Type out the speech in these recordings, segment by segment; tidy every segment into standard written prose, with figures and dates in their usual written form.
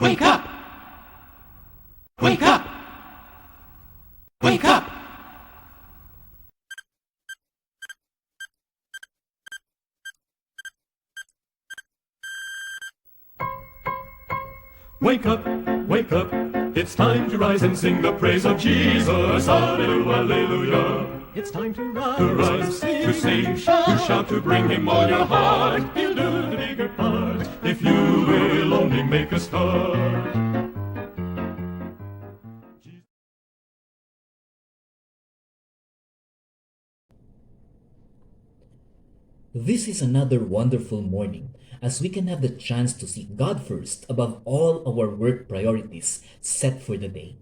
Wake up! Wake up! Wake up! Wake up, wake up, it's time to rise and sing the praise of Jesus. Hallelujah, hallelujah. It's time to rise, to sing, to shout, to bring him all your heart. He'll do the bigger part if you will only make a start. This is another wonderful morning as we can have the chance to seek God first above all our work priorities set for the day.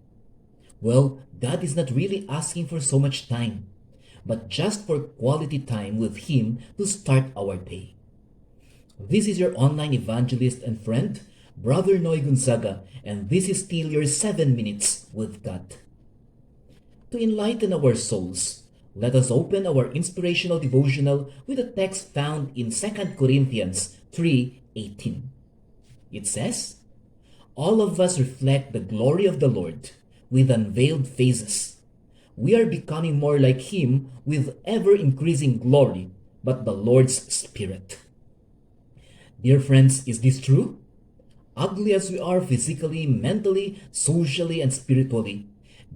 Well, God is not really asking for so much time, but just for quality time with Him to start our day. This is your online evangelist and friend, Brother Noy Gonzaga, and this is still your 7 minutes with God. To enlighten our souls, let us open our inspirational devotional with a text found in 2 Corinthians 3:18. It says, "All of us reflect the glory of the Lord with unveiled faces. We are becoming more like Him with ever-increasing glory, but the Lord's Spirit." Dear friends, is this true? Ugly as we are physically, mentally, socially, and spiritually,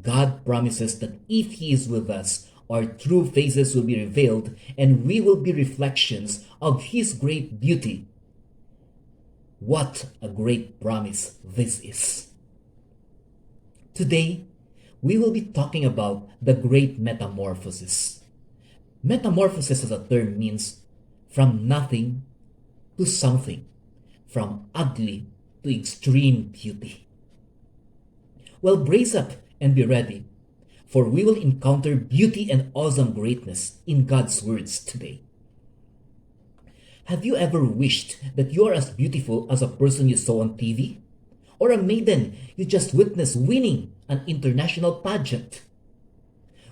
God promises that if He is with us, our true faces will be revealed and we will be reflections of His great beauty. What a great promise this is. Today, we will be talking about the great metamorphosis. Metamorphosis as a term means from nothing to something, from ugly to extreme beauty. Well, brace up and be ready, for we will encounter beauty and awesome greatness in God's words today. Have you ever wished that you are as beautiful as a person you saw on TV? Or a maiden you just witnessed winning an international pageant?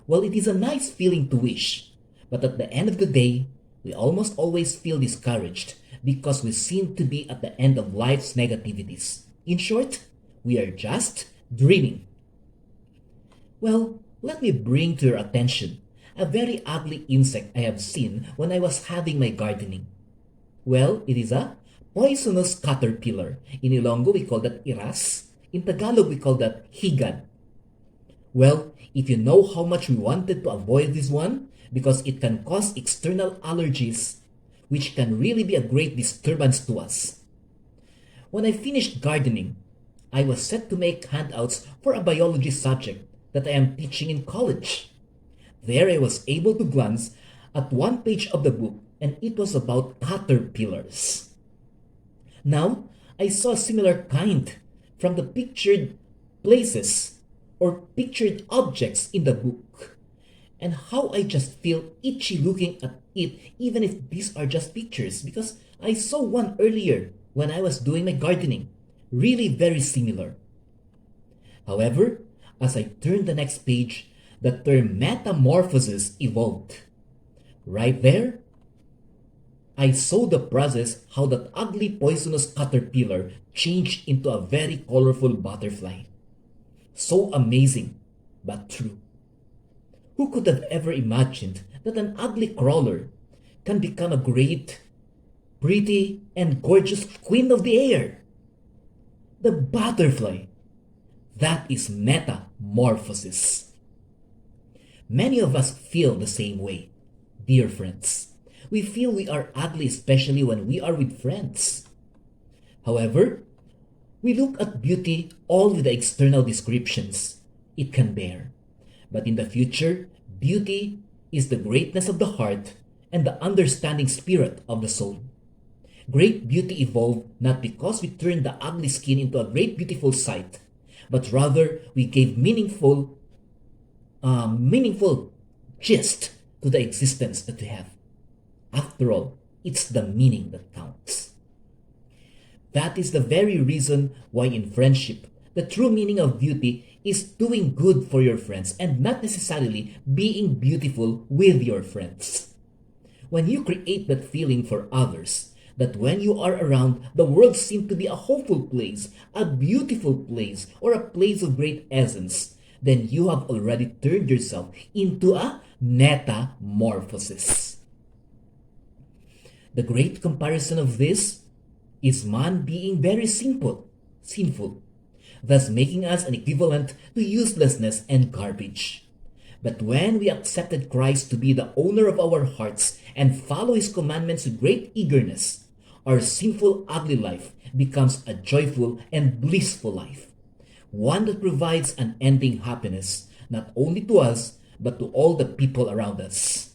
Well, it is a nice feeling to wish, but at the end of the day, we almost always feel discouraged because we seem to be at the end of life's negativities. In short, we are just dreaming. Well, let me bring to your attention a very ugly insect I have seen when I was having my gardening. Well, it is a poisonous caterpillar. In Ilonggo, we call that iras. In Tagalog, we call that higan. Well, if you know how much we wanted to avoid this one, because it can cause external allergies, which can really be a great disturbance to us. When I finished gardening, I was set to make handouts for a biology subject that I am teaching in college. There I was able to glance at one page of the book, and it was about caterpillars. Now, I saw a similar kind from the pictured places or pictured objects in the book, and how I just feel itchy looking at it, even if these are just pictures, because I saw one earlier when I was doing my gardening, really very similar. However, as I turned the next page, the term metamorphosis evolved. Right there, I saw the process how that ugly poisonous caterpillar changed into a very colorful butterfly. So amazing, but true. Who could have ever imagined that an ugly crawler can become a great, pretty, and gorgeous queen of the air? The butterfly. That is metamorphosis. Many of us feel the same way, dear friends. We feel we are ugly, especially when we are with friends. However, we look at beauty all with the external descriptions it can bear. But in the future, beauty is the greatness of the heart and the understanding spirit of the soul. Great beauty evolved not because we turned the ugly skin into a great beautiful sight, but rather we gave meaningful gist to the existence that we have. After all, it's the meaning that counts. That is the very reason why in friendship, the true meaning of beauty is doing good for your friends and not necessarily being beautiful with your friends. When you create that feeling for others, that when you are around, the world seems to be a hopeful place, a beautiful place, or a place of great essence, then you have already turned yourself into a metamorphosis. The great comparison of this is man being very sinful, thus making us an equivalent to uselessness and garbage. But when we accepted Christ to be the owner of our hearts and follow his commandments with great eagerness, our sinful, ugly life becomes a joyful and blissful life, one that provides unending happiness not only to us but to all the people around us.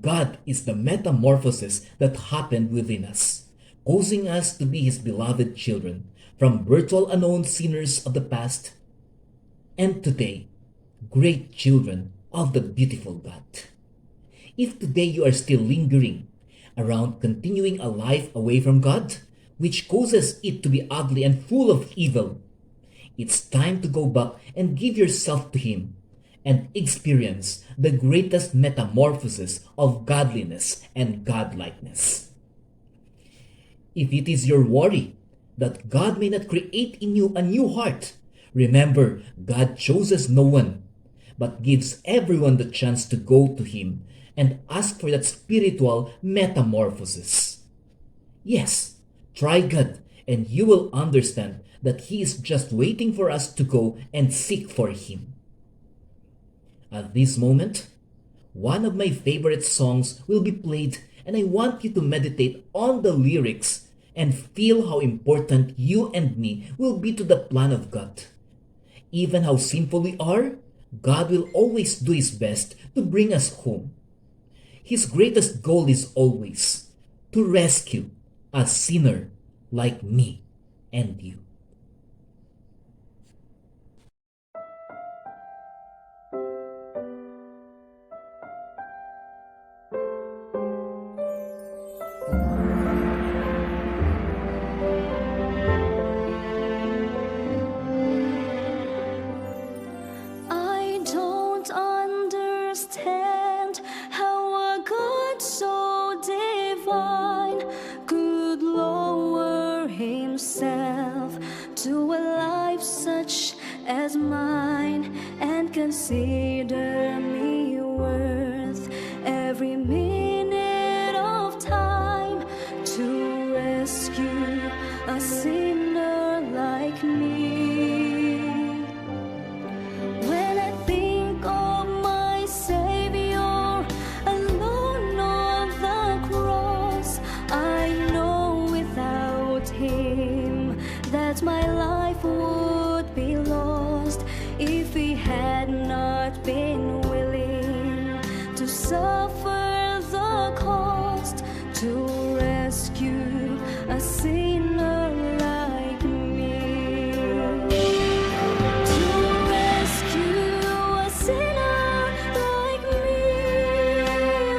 God is the metamorphosis that happened within us, causing us to be his beloved children, from virtual unknown sinners of the past and today, great children of the beautiful God. If today you are still lingering around continuing a life away from God, which causes it to be ugly and full of evil, it's time to go back and give yourself to him and experience the greatest metamorphosis of godliness and godlikeness. If it is your worry that God may not create in you a new heart, remember, God chooses no one, but gives everyone the chance to go to him and ask for that spiritual metamorphosis. Yes, try God, and you will understand that he is just waiting for us to go and seek for him. At this moment, one of my favorite songs will be played, and I want you to meditate on the lyrics and feel how important you and me will be to the plan of God. Even how sinful we are, God will always do his best to bring us home. His greatest goal is always to rescue a sinner like me and you. I don't understand how a God so divine could lower himself to a life such as mine and consider me worth every minute of time to rescue a sinner like me. When I think of my Savior alone on the cross, I know without him that my life would be lost if he had not been willing to suffer the cost to rescue a sinner like me. To rescue a sinner like me,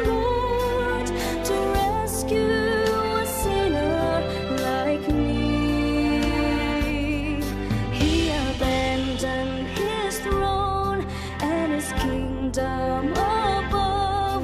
Lord. To rescue a sinner like me. He abandoned his throne and his kingdom above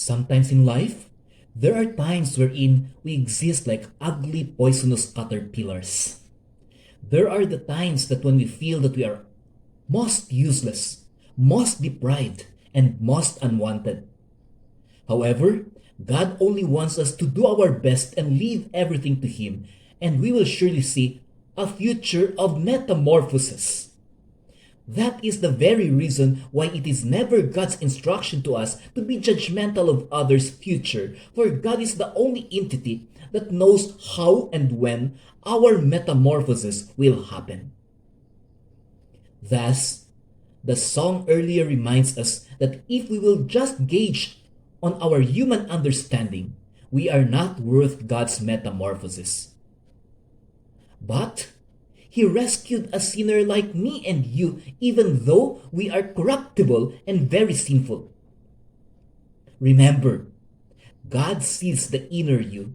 Sometimes in life, there are times wherein we exist like ugly, poisonous caterpillars. There are the times that when we feel that we are most useless, most deprived, and most unwanted. However, God only wants us to do our best and leave everything to Him, and we will surely see a future of metamorphosis. That is the very reason why it is never God's instruction to us to be judgmental of others' future, for God is the only entity that knows how and when our metamorphosis will happen. Thus, the song earlier reminds us that if we will just gauge on our human understanding, we are not worth God's metamorphosis. But He rescued a sinner like me and you, even though we are corruptible and very sinful. Remember, God sees the inner you,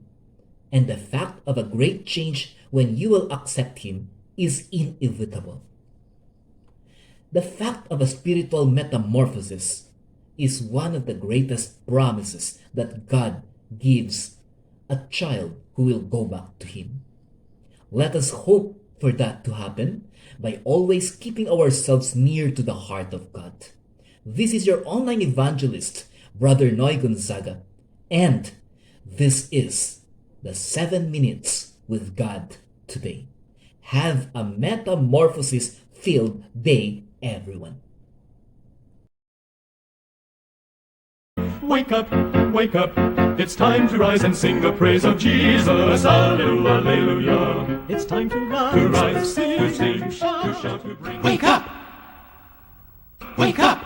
and the fact of a great change when you will accept Him is inevitable. The fact of a spiritual metamorphosis is one of the greatest promises that God gives a child who will go back to Him. Let us hope for that to happen by always keeping ourselves near to the heart of God. This is your online evangelist, Brother Noy Gonzaga, and this is the 7 Minutes with God today. Have a metamorphosis-filled day, everyone. Wake up, wake up, it's time to rise and sing the praise of Jesus. Hallelujah, hallelujah. It's time to rise, to sing, to shout, to bring. Wake up! Wake up!